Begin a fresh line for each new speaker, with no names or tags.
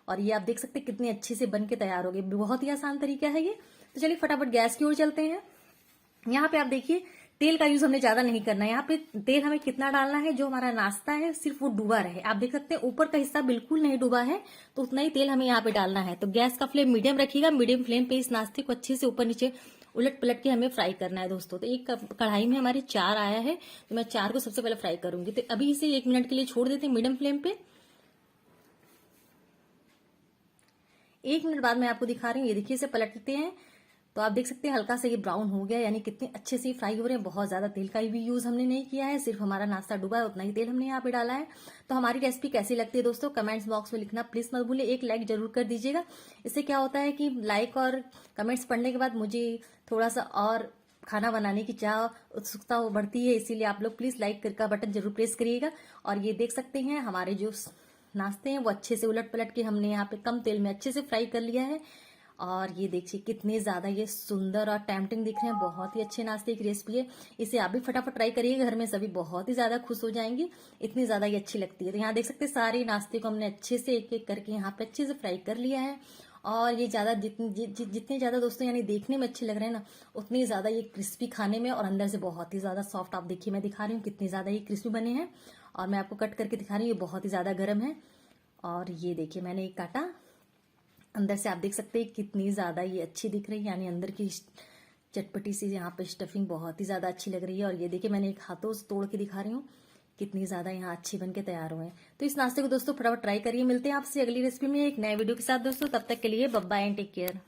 और ये आप देख सकते हैं कितनी अच्छे से बन के तैयार हो गए। बहुत ही आसान तरीका है ये। तो चलिए फटाफट गैस की ओर चलते हैं। यहाँ पे आप देखिए तेल का यूज हमने ज्यादा नहीं करना है। यहाँ पे तेल हमें कितना डालना है, जो हमारा नाश्ता है सिर्फ वो डूबा रहे। आप देख सकते हैं ऊपर का हिस्सा बिल्कुल नहीं डूबा है, तो उतना ही तेल हमें यहाँ पे डालना है। तो गैस का फ्लेम मीडियम रखिएगा। मीडियम फ्लेम पे इस नाश्ते को अच्छे से ऊपर नीचे उलट पलट के हमें फ्राई करना है दोस्तों। तो एक कढ़ाई में हमारे 4 आया है, तो मैं 4 को सबसे पहले फ्राई करूंगी। तो अभी इसे 1 मिनट के लिए छोड़ देते हैं मीडियम फ्लेम पे। 1 मिनट बाद मैं आपको दिखा रही हूँ। ये देखिए इसे पलटते हैं, तो आप देख सकते हैं हल्का सा ये ब्राउन हो गया, यानी कितने अच्छे से फ्राई हो रहे हैं। बहुत ज्यादा तेल का भी यूज हमने नहीं किया है, सिर्फ हमारा नाश्ता डूबा है उतना ही तेल हमने यहाँ पे डाला है। तो हमारी रेसिपी कैसी लगती है दोस्तों, कमेंट्स बॉक्स में लिखना प्लीज मत भूलिए। एक लाइक जरूर कर दीजिएगा। इससे क्या होता है कि लाइक और कमेंट्स पढ़ने के बाद मुझे थोड़ा सा और खाना बनाने की चाह उत्सुकता बढ़ती है, इसीलिए आप लोग प्लीज लाइक का बटन जरूर प्रेस करिएगा। और ये देख सकते हैं हमारे जो नाश्ते हैं वो अच्छे से उलट पलट के हमने यहाँ पे कम तेल में अच्छे से फ्राई कर लिया है। और ये देखिए कितने ज्यादा ये सुंदर और टेम्पटिंग दिख रहे हैं। बहुत ही अच्छे नाश्ते की रेसिपी है। इसे आप भी फटाफट ट्राई करिए, घर में सभी बहुत ही ज्यादा खुश हो जाएंगे, इतनी ज्यादा ये अच्छी लगती है। तो यहाँ देख सकते हैं सारे नाश्ते को हमने अच्छे से एक एक करके यहाँ पे अच्छे से फ्राई कर लिया है। और ये ज्यादा जितने ज्यादा दोस्तों यानी देखने में अच्छे लग रहे हैं ना, उतनी ज्यादा ये क्रिस्पी खाने में और अंदर से बहुत ही ज्यादा सॉफ्ट। आप देखिए मैं दिखा रही हूँ कितनी ज्यादा ये क्रिस्पी बने हैं। और मैं आपको कट करके दिखा रही हूँ, ये बहुत ही ज्यादा गर्म है। और ये देखिए मैंने एक काटा, अंदर से आप देख सकते हैं कितनी ज्यादा ये अच्छी दिख रही है, यानी अंदर की चटपटी सी यहाँ पे स्टफिंग बहुत ही ज्यादा अच्छी लग रही है। और ये देखिए मैंने एक हाथों से तोड़ के दिखा रही हूँ कितनी ज्यादा यहाँ अच्छी बन के तैयार हुए हैं। तो इस नाश्ते को दोस्तों फटाफट ट्राई करिए। मिलते हैं आपसे अगली रेसिपी में एक नए वीडियो के साथ दोस्तों, तब तक के लिए bye bye and take care.